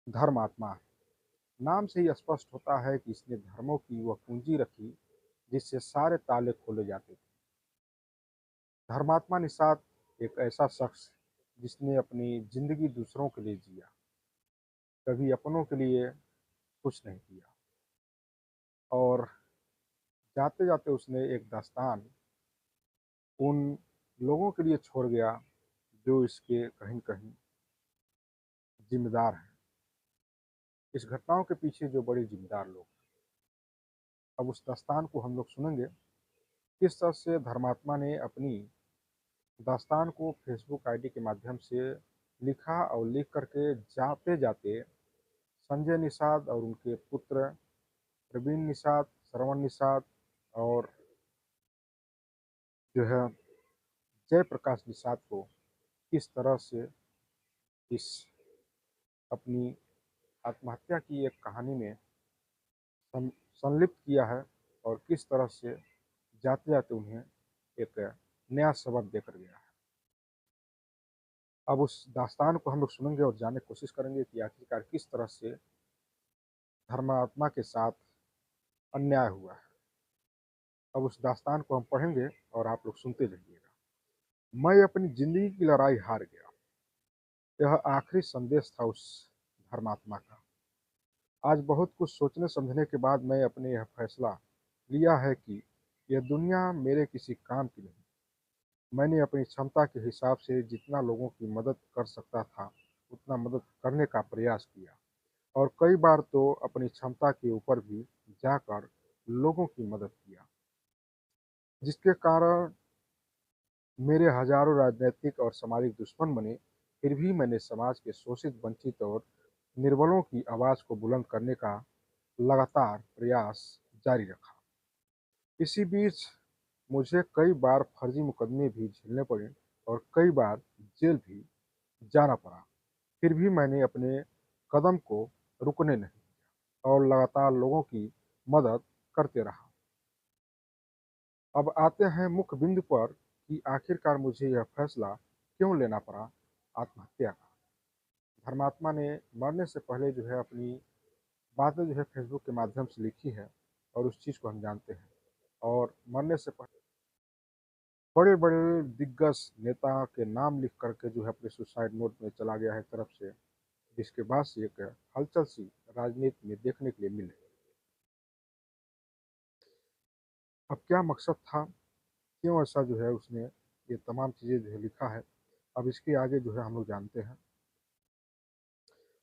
धर्मात्मा है। नाम से ही स्पष्ट होता है कि इसने धर्मों की वह कुंजी रखी जिससे सारे ताले खोले जाते थे। धर्मात्मा निषाद एक ऐसा शख्स जिसने अपनी जिंदगी दूसरों के लिए जिया, कभी अपनों के लिए कुछ नहीं किया, और जाते जाते उसने एक दास्तान उन लोगों के लिए छोड़ गया जो इसके कहीं न कहीं जिम्मेदार हैं। इस घटनाओं के पीछे जो बड़े जिम्मेदार लोग हैं। अब उस दास्तान को हम लोग सुनेंगे, किस तरह से धर्मात्मा ने अपनी दास्तान को फेसबुक आईडी के माध्यम से लिखा और लिख करके जाते जाते संजय निषाद और उनके पुत्र प्रवीण निषाद, श्रवण निषाद और जो है जयप्रकाश निषाद को किस तरह से इस अपनी आत्महत्या की एक कहानी में संलिप्त किया है, और किस तरह से जाते जाते उन्हें एक नया सबक देकर गया है। अब उस दास्तान को हम लोग सुनेंगे और जानने की कोशिश करेंगे कि आखिरकार किस तरह से धर्मात्मा के साथ अन्याय हुआ है। अब उस दास्तान को हम पढ़ेंगे और आप लोग सुनते जाइएगा। मैं अपनी जिंदगी की लड़ाई हार गया, यह आखिरी संदेश था उस धर्मात्मा का। आज बहुत कुछ सोचने समझने के बाद मैं अपने यह फैसला लिया है कि यह दुनिया मेरे किसी काम की नहीं। मैंने अपनी क्षमता के हिसाब से जितना लोगों की मदद कर सकता था उतना मदद करने का प्रयास किया, और कई बार तो अपनी क्षमता के ऊपर भी जाकर लोगों की मदद किया, जिसके कारण मेरे हजारों राजनीतिक और सामाजिक दुश्मन बने। फिर भी मैंने समाज के शोषित, वंचित और निर्बलों की आवाज़ को बुलंद करने का लगातार प्रयास जारी रखा। इसी बीच मुझे कई बार फर्जी मुकदमे भी झेलने पड़े और कई बार जेल भी जाना पड़ा। फिर भी मैंने अपने कदम को रुकने नहीं दिया और लगातार लोगों की मदद करते रहा। अब आते हैं मुख्य बिंदु पर कि आखिरकार मुझे यह फैसला क्यों लेना पड़ा आत्महत्या का। धर्मात्मा ने मरने से पहले जो है अपनी बातें जो है फेसबुक के माध्यम से लिखी है, और उस चीज़ को हम जानते हैं। और मरने से पहले बड़े बड़े दिग्गज नेता के नाम लिख करके जो है अपने सुसाइड नोट में चला गया है तरफ से, जिसके बाद से एक हलचल सी राजनीति में देखने के लिए मिले। अब क्या मकसद था, क्यों ऐसा जो है उसने ये तमाम चीज़ें जो है लिखा है, अब इसके आगे जो है हम लोग जानते हैं।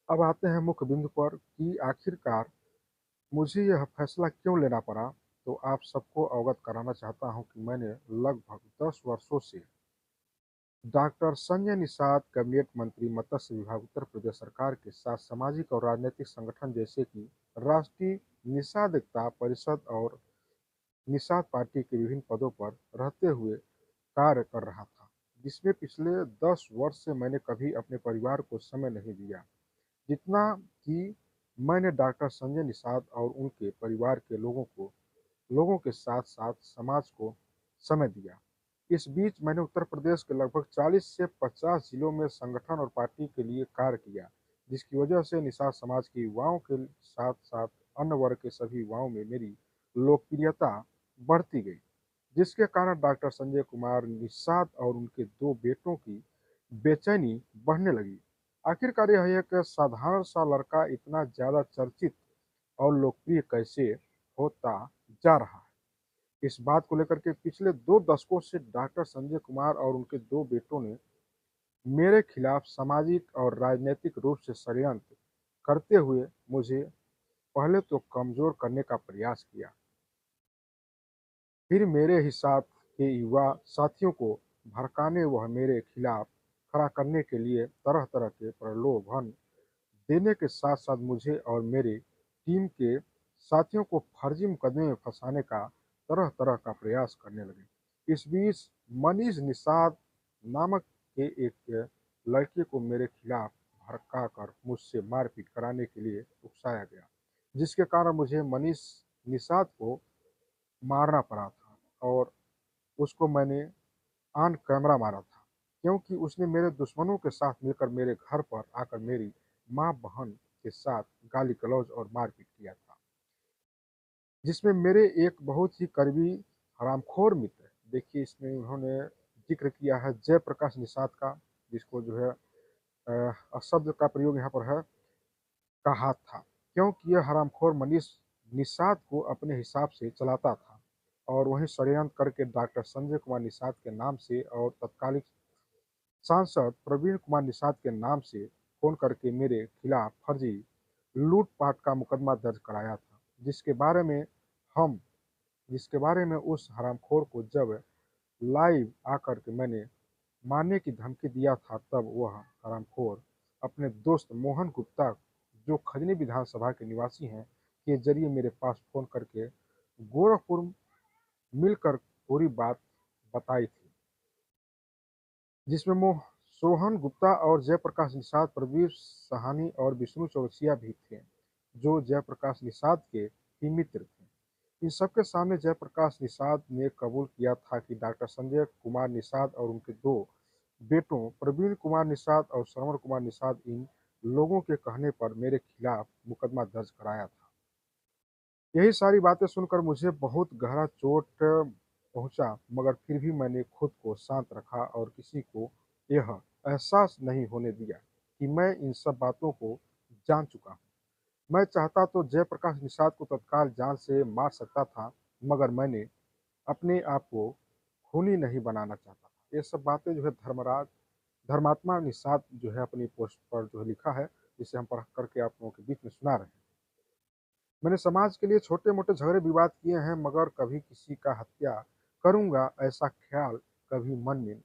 अब आते हैं मुख्य बिंदु पर कि आखिरकार मुझे यह फैसला क्यों लेना पड़ा। तो आप सबको अवगत कराना चाहता हूं कि मैंने लगभग 10 वर्षों से डॉक्टर संजय निषाद कैबिनेट मंत्री मत्स्य विभाग उत्तर प्रदेश सरकार के साथ सामाजिक और राजनीतिक संगठन जैसे कि राष्ट्रीय निषाद एकता परिषद और निषाद पार्टी के विभिन्न पदों पर रहते हुए कार्य कर रहा था, जिसमें पिछले 10 वर्ष से मैंने कभी अपने परिवार को समय नहीं दिया, जितना कि मैंने डॉक्टर संजय निषाद और उनके परिवार के लोगों के साथ साथ समाज को समय दिया। इस बीच मैंने उत्तर प्रदेश के लगभग 40 से 50 जिलों में संगठन और पार्टी के लिए कार्य किया, जिसकी वजह से निषाद समाज के युवाओं के साथ साथ अन्य वर्ग के सभी युवाओं में मेरी लोकप्रियता बढ़ती गई, जिसके कारण डॉक्टर संजय कुमार निषाद और उनके दो बेटों की बेचैनी बढ़ने लगी। आखिरकार यह एक साधारण सा लड़का इतना ज़्यादा चर्चित और लोकप्रिय कैसे होता जा रहा है। इस बात को लेकर के पिछले 2 दशकों से डॉक्टर संजय कुमार और उनके 2 बेटों ने मेरे खिलाफ सामाजिक और राजनीतिक रूप से षड्यंत्र करते हुए मुझे पहले तो कमज़ोर करने का प्रयास किया, फिर मेरे ही साथ के युवा साथियों को भड़काने व मेरे खिलाफ खड़ा करने के लिए तरह-तरह के प्रलोभन देने के साथ-साथ मुझे और मेरे टीम के साथियों को फर्जी मुकदमे में फंसाने का तरह-तरह का प्रयास करने लगे। इस बीच मनीष निषाद नामक के एक लड़के को मेरे खिलाफ भड़काकर मुझसे मारपीट कराने के लिए उकसाया गया, जिसके कारण मुझे मनीष निषाद को मारना पड़ा था, और उसको मैंने ऑन कैमरा मारा था, क्योंकि उसने मेरे दुश्मनों के साथ मिलकर मेरे घर पर आकर मेरी माँ, बहन के साथ गाली गलौज और मारपीट किया था, जिसमें मेरे एक बहुत ही करीबी हरामखोर मित्र, देखिए इसमें उन्होंने जिक्र किया है जयप्रकाश निषाद का, जिसको जो है शब्द का प्रयोग यहाँ पर है का हाथ था, क्योंकि यह हरामखोर मनीष निषाद को अपने हिसाब से चलाता था और वहीं षड्यंत्र करके डॉक्टर संजय कुमार निषाद के नाम से और तत्कालीन सांसद प्रवीण कुमार निषाद के नाम से फोन करके मेरे खिलाफ फर्जी लूटपाट का मुकदमा दर्ज कराया था, हम जिसके बारे में उस हरामखोर को जब लाइव आकर के मैंने मारने की धमकी दिया था, तब वह हरामखोर अपने दोस्त मोहन गुप्ता, जो खजनी विधानसभा के निवासी हैं, के जरिए मेरे पास फोन करके गोरखपुर मिलकर पूरी बात बताई थी, जिसमें सोहन गुप्ता और जयप्रकाश निषाद, प्रवीर सहानी और विष्णु चौरसिया भी थे, जो जयप्रकाश निषाद के ही मित्र थे। इन सबके सामने जयप्रकाश निषाद ने कबूल किया था कि डॉक्टर संजय कुमार निषाद और उनके दो बेटों प्रवीण कुमार निषाद और श्रवण कुमार निषाद इन लोगों के कहने पर मेरे खिलाफ मुकदमा दर्ज कराया था। यही सारी बातें सुनकर मुझे बहुत गहरा चोट पहुंचा, मगर फिर भी मैंने खुद को शांत रखा और किसी को यह एहसास नहीं होने दिया कि मैं इन सब बातों को जान चुका हूँ। मैं चाहता तो जयप्रकाश निषाद को तत्काल जान से मार सकता था, मगर मैंने अपने आप को खूनी नहीं बनाना चाहता था। ये सब बातें जो है धर्मात्मा निषाद जो है अपनी पोस्ट पर जो है लिखा है, जिसे हम पढ़ करके आप लोगों के बीच में सुना रहे हैं। मैंने समाज के लिए छोटे मोटे झगड़े विवाद किए हैं, मगर कभी किसी का हत्या करूंगा ऐसा ख्याल कभी मन में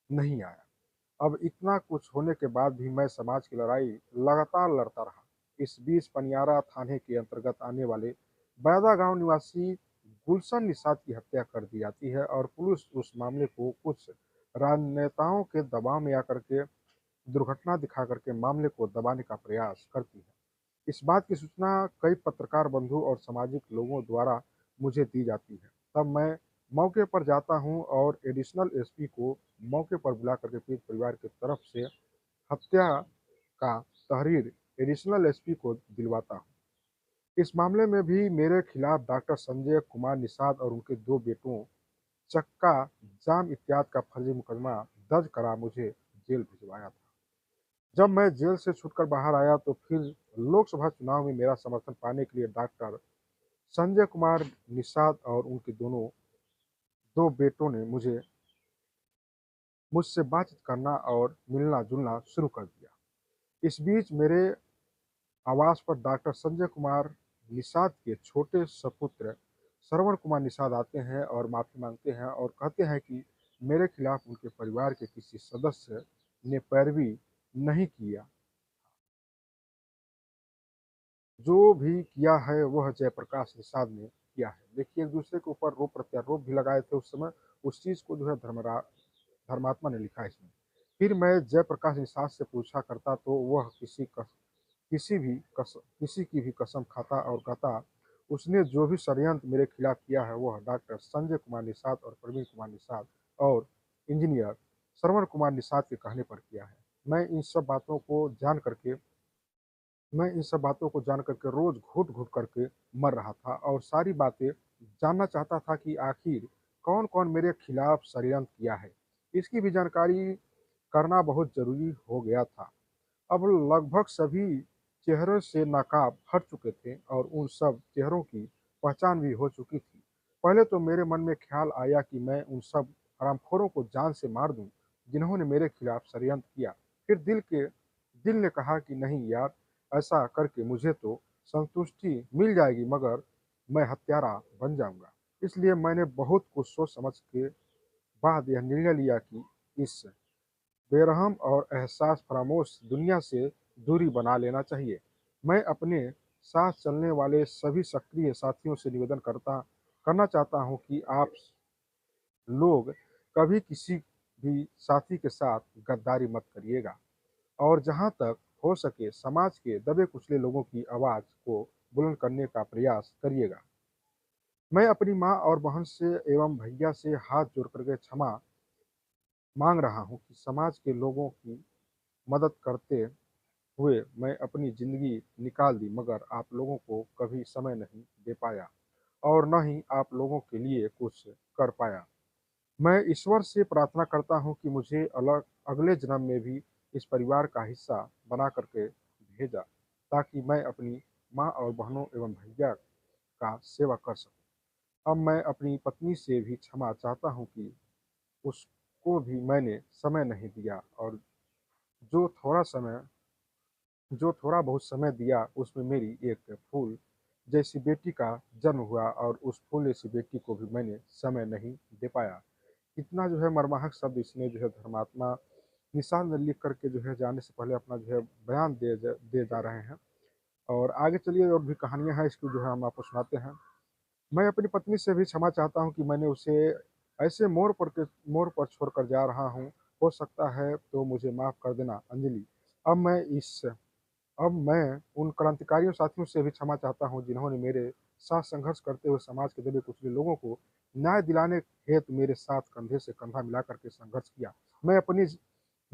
नहीं आया। अब इतना कुछ होने के बाद भी मैं समाज की लड़ाई लगातार लड़ता रहा। इस बीच पनियारा थाने के अंतर्गत आने वाले बैदा गांव निवासी गुलशन निषाद की हत्या कर दी जाती है और पुलिस उस मामले को कुछ राजनेताओं के दबाव में आकर के दुर्घटना दिखा करके मामले को दबाने का प्रयास करती है। इस बात की सूचना कई पत्रकार बंधु और सामाजिक लोगों द्वारा मुझे दी जाती है। तब मैं मौके पर जाता हूं और एडिशनल एसपी को मौके पर बुला करके पीड़ित परिवार की तरफ से हत्या का तहरीर एडिशनल एसपी को दिलवाता हूं। इस मामले में भी मेरे खिलाफ डॉक्टर संजय कुमार निषाद और उनके दो बेटों चक्का जाम इत्यादि का फर्जी मुकदमा दर्ज करा मुझे जेल भिजवाया था। जब मैं जेल से छूटकर बाहर आया तो फिर लोकसभा चुनाव में मेरा समर्थन पाने के लिए डॉक्टर संजय कुमार निषाद और उनके दो बेटों ने मुझसे बातचीत करना और मिलना जुलना शुरू कर दिया। इस बीच मेरे आवास पर डॉक्टर संजय कुमार निषाद के छोटे सपुत्र श्रवण कुमार निषाद आते हैं और माफ़ी मांगते हैं और कहते हैं कि मेरे खिलाफ उनके परिवार के किसी सदस्य ने पैरवी नहीं किया, जो भी किया है वह जयप्रकाश निषाद ने किया है। देखिए एक दूसरे के ऊपर रोप प्रत्यारोप भी लगाए थे उस समय, उस चीज़ को जो है धर्मात्मा ने लिखा है इसमें। फिर मैं जयप्रकाश निषाद से पूछा करता तो वह किसी की भी कसम खाता और कहता उसने जो भी षड्यंत्र मेरे खिलाफ किया है वह डॉक्टर संजय कुमार निषाद और प्रवीण कुमार निषाद और इंजीनियर श्रवण कुमार निषाद के कहने पर किया है। मैं इन सब बातों को जान करके रोज घुट घुट करके मर रहा था और सारी बातें जानना चाहता था कि आखिर कौन कौन मेरे खिलाफ षड्यंत्र किया है। इसकी भी जानकारी करना बहुत जरूरी हो गया था। अब लगभग सभी चेहरों से नकाब हट चुके थे और उन सब चेहरों की पहचान भी हो चुकी थी। पहले तो मेरे मन में ख्याल आया कि मैं उन सब हरामखोरों को जान से मार दूं जिन्होंने मेरे खिलाफ षड्यंत्र किया। फिर दिल ने कहा कि नहीं यार, ऐसा करके मुझे तो संतुष्टि मिल जाएगी, मगर मैं हत्यारा बन जाऊंगा। इसलिए मैंने बहुत कुछ सोच समझ के बाद यह निर्णय लिया कि इस बेरहम और एहसास फरामोश दुनिया से दूरी बना लेना चाहिए। मैं अपने साथ चलने वाले सभी सक्रिय साथियों से करना चाहता हूं कि आप लोग कभी किसी भी साथी के साथ गद्दारी मत करिएगा और जहां तक हो सके समाज के दबे कुचले लोगों की आवाज़ को बुलंद करने का प्रयास करिएगा। मैं अपनी माँ और बहन से एवं भैया से हाथ जोड़ करके क्षमा मांग रहा हूँ कि समाज के लोगों की मदद करते हुए मैं अपनी ज़िंदगी निकाल दी, मगर आप लोगों को कभी समय नहीं दे पाया और न ही आप लोगों के लिए कुछ कर पाया। मैं ईश्वर से प्रार्थना करता हूँ कि मुझे अगले जन्म में भी इस परिवार का हिस्सा बना करके भेजा, ताकि मैं अपनी माँ और बहनों एवं भैया का सेवा कर सकूँ। अब मैं अपनी पत्नी से भी क्षमा चाहता हूँ कि उसको भी मैंने समय नहीं दिया, और जो थोड़ा समय जो थोड़ा बहुत समय दिया उसमें मेरी एक फूल जैसी बेटी का जन्म हुआ, और उस फूल जैसी बेटी को भी मैंने समय नहीं दे पाया। इतना जो है मर्माहक शब्द इसने जो है धर्मात्मा निषाद ने लिख करके जो है जाने से पहले अपना जो है बयान दे जा रहे हैं। और आगे चलिए, और भी कहानियां हैं इसकी जो है हम आपको सुनाते हैं। मैं अपनी पत्नी से भी क्षमा चाहता हूँ कि मैंने उसे ऐसे मोड़ पर छोड़कर जा रहा हूँ। हो सकता है तो मुझे माफ़ कर देना अंजलि। अब मैं इस अब मैं उन क्रांतिकारियों साथियों से भी क्षमा चाहता हूँ जिन्होंने मेरे साथ संघर्ष करते हुए समाज के दबे कुचले लोगों को न्याय दिलाने हेतु मेरे साथ कंधे से कंधा मिला करके संघर्ष किया। मैं अपनी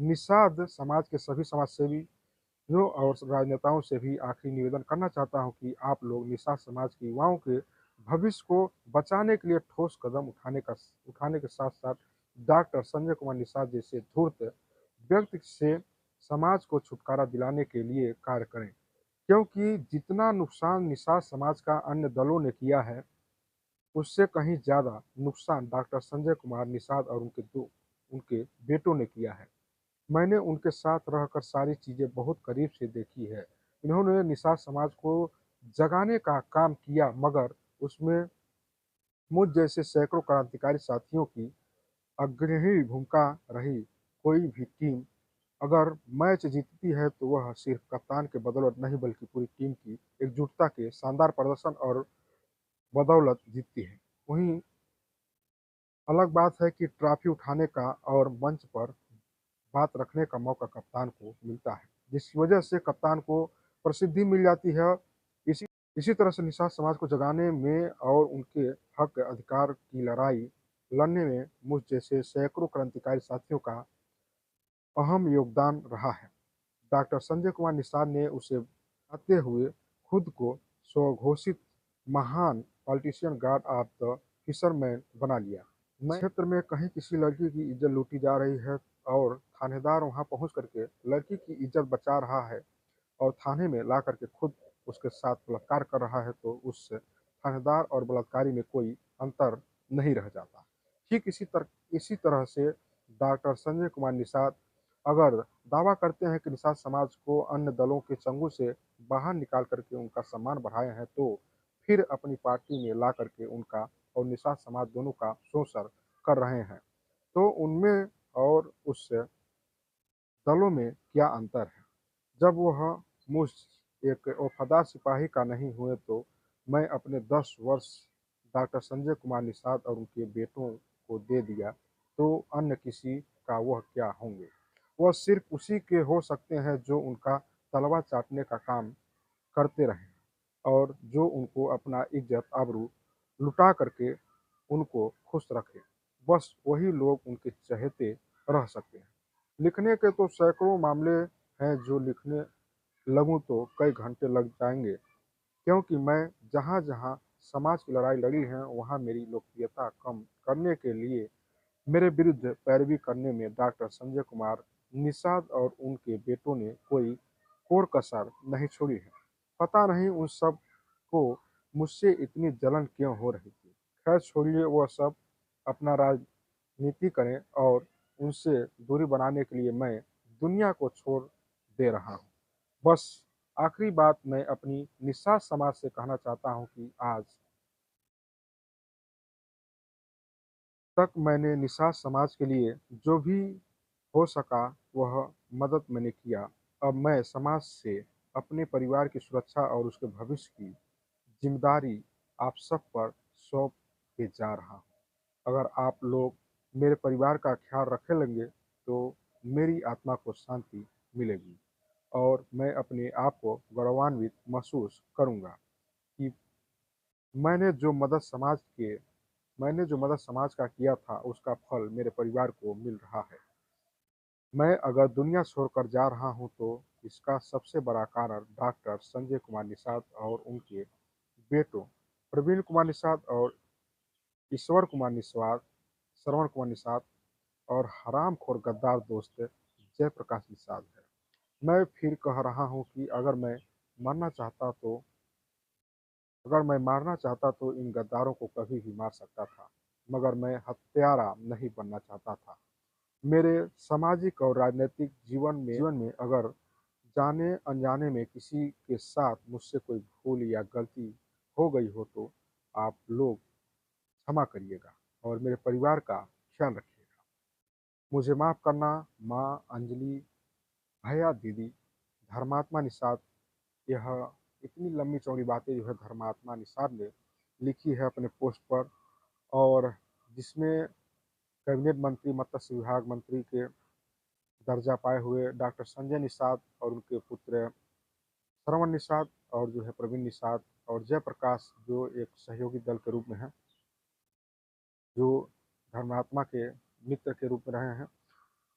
निषाद समाज के सभी समाजसेवियों और राजनेताओं से भी आखिरी निवेदन करना चाहता हूँ कि आप लोग निषाद समाज के युवाओं के भविष्य को बचाने के लिए ठोस कदम उठाने के साथ साथ डॉक्टर संजय कुमार निषाद जैसे धूर्त व्यक्ति से समाज को छुटकारा दिलाने के लिए कार्य करें, क्योंकि जितना नुकसान निषाद समाज का अन्य दलों ने किया है, उससे कहीं ज़्यादा नुकसान डॉक्टर संजय कुमार निषाद और उनके बेटों ने किया है। मैंने उनके साथ रहकर सारी चीज़ें बहुत करीब से देखी है। इन्होंने निषाद समाज को जगाने का काम किया, मगर उसमें मुझ जैसे सैकड़ों क्रांतिकारी साथियों की अग्रणी भूमिका रही। कोई भी टीम अगर मैच जीतती है तो वह सिर्फ कप्तान के बदौलत नहीं, बल्कि पूरी टीम की एकजुटता के शानदार प्रदर्शन और बदौलत जीतती है। वहीं अलग बात है कि ट्रॉफी उठाने का और मंच पर बात रखने का मौका कप्तान को मिलता है, जिस वजह से कप्तान को प्रसिद्धि मिल जाती है। इसी इसी तरह से निषाद समाज को जगाने में और उनके हक अधिकार की लड़ाई लड़ने में मुझ जैसे सैकड़ों क्रांतिकारी साथियों का अहम योगदान रहा है। डॉक्टर संजय कुमार निषाद ने उसे आते हुए खुद को स्वघोषित महान politician God of the fisherman बना लिया। मैं क्षेत्र में कहीं किसी लड़की की इज्जत लूटी जा रही है और थानेदार वहां पहुंच करके लड़की की इज्जत बचा रहा है और थाने में ला करके खुद उसके साथ बलात्कार कर रहा है, तो उस थानेदार और बलात्कारी में कोई अंतर नहीं रह जाता। ठीक इसी तरह से डॉक्टर संजय कुमार निषाद अगर दावा करते हैं कि निषाद समाज को अन्य दलों के चंगुल से बाहर निकाल करके उनका सम्मान बढ़ाए हैं, तो फिर अपनी पार्टी में ला करके उनका और निषाद समाज दोनों का शोषण कर रहे हैं। तो उनमें और उस दलों में क्या अंतर है? जब वह मुझ एक वफादार सिपाही का नहीं हुए, तो मैं अपने 10 वर्ष डॉक्टर संजय कुमार निषाद और उनके बेटों को दे दिया, तो अन्य किसी का वह क्या होंगे? वह सिर्फ उसी के हो सकते हैं जो उनका तलवा चाटने का काम करते रहें और जो उनको अपना इज्जत आबरू लुटा करके उनको खुश रखे। बस वही लोग उनके चहेते रह सकते हैं। लिखने के तो सैकड़ों मामले हैं, जो लिखने लगूँ तो कई घंटे लग जाएंगे, क्योंकि मैं जहाँ-जहाँ समाज की लड़ाई लड़ी है, वहाँ मेरी लोकप्रियता कम करने के लिए मेरे विरुद्ध पैरवी करने में डॉक्टर संजय कुमार निषाद और उनके बेटों ने कोई कोर कसर नहीं छोड़ी है। पता नहीं उन सब को मुझसे इतनी जलन क्यों हो रही थी। खैर छोड़िए वह सब, अपना राजनीति करें, और उनसे दूरी बनाने के लिए मैं दुनिया को छोड़ दे रहा हूँ। बस आखिरी बात मैं अपनी निषाद समाज से कहना चाहता हूँ कि आज तक मैंने निषाद समाज के लिए जो भी हो सका वह मदद मैंने किया। अब मैं समाज से अपने परिवार की सुरक्षा और उसके भविष्य की जिम्मेदारी आप सब पर सौंप के जा रहा हूँ। अगर आप लोग मेरे परिवार का ख्याल रखे लेंगे, तो मेरी आत्मा को शांति मिलेगी और मैं अपने आप को गौरवान्वित महसूस करूँगा कि मैंने जो मदद समाज के मैंने जो मदद समाज का किया था, उसका फल मेरे परिवार को मिल रहा है। मैं अगर दुनिया छोड़कर जा रहा हूँ, तो इसका सबसे बड़ा कारण डॉक्टर संजय कुमार निषाद और उनके बेटों प्रवीण कुमार निषाद और ईश्वर कुमार निषाद, श्रवण कुमार निषाद और हरामखोर गद्दार दोस्त जयप्रकाश निषाद है। मैं फिर कह रहा हूँ कि अगर मैं मारना चाहता तो इन गद्दारों को कभी भी मार सकता था, मगर मैं हत्यारा नहीं बनना चाहता था। मेरे सामाजिक और राजनीतिक जीवन में अगर जाने अनजाने में किसी के साथ मुझसे कोई भूल या गलती हो गई हो तो आप लोग क्षमा करिएगा और मेरे परिवार का ख्याल रखिएगा। मुझे माफ़ करना। माँ अंजलि, भैया दीदी, धर्मात्मा निषाद। यह इतनी लंबी चौड़ी बातें जो है धर्मात्मा निषाद ने लिखी है अपने पोस्ट पर, और जिसमें कैबिनेट मंत्री, मत्स्य विभाग मंत्री के दर्जा पाए हुए डॉक्टर संजय निषाद और उनके पुत्र श्रवण निषाद और जो है प्रवीण निषाद और जयप्रकाश जो एक सहयोगी दल के रूप में है, जो धर्मात्मा के मित्र के रूप में रहे हैं,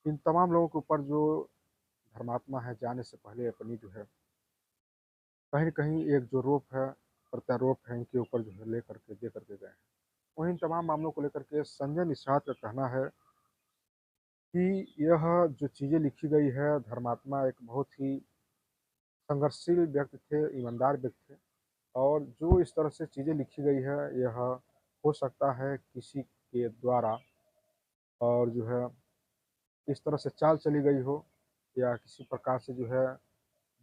इन तमाम लोगों के ऊपर जो धर्मात्मा है जाने से पहले अपनी जो है कहीं न कहीं एक जो रोप है, प्रत्यारोप है इनके ऊपर जो है दे करके गए हैं। वहीं इन तमाम मामलों को लेकर के संजय निषाद का कहना है कि यह जो चीज़ें लिखी गई है, धर्मात्मा एक बहुत ही संघर्षशील व्यक्ति थे, ईमानदार व्यक्ति थे, और जो इस तरह से चीज़ें लिखी गई है, यह हो सकता है किसी के द्वारा और जो है इस तरह से चाल चली गई हो या किसी प्रकार से जो है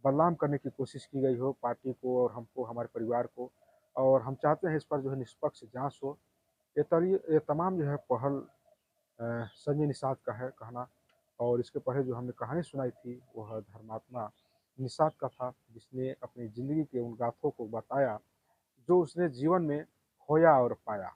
बदनाम करने की कोशिश की गई हो पार्टी को और हमको, हमारे परिवार को। और हम चाहते हैं इस पर जो है निष्पक्ष जाँच हो। ये तमाम जो है पहल संजय निषाद का है कहना। और इसके पहले जो हमने कहानी सुनाई थी वह धर्मात्मा निषाद का था, जिसने अपनी ज़िंदगी के उन गाथों को बताया जो उसने जीवन में खोया और पाया।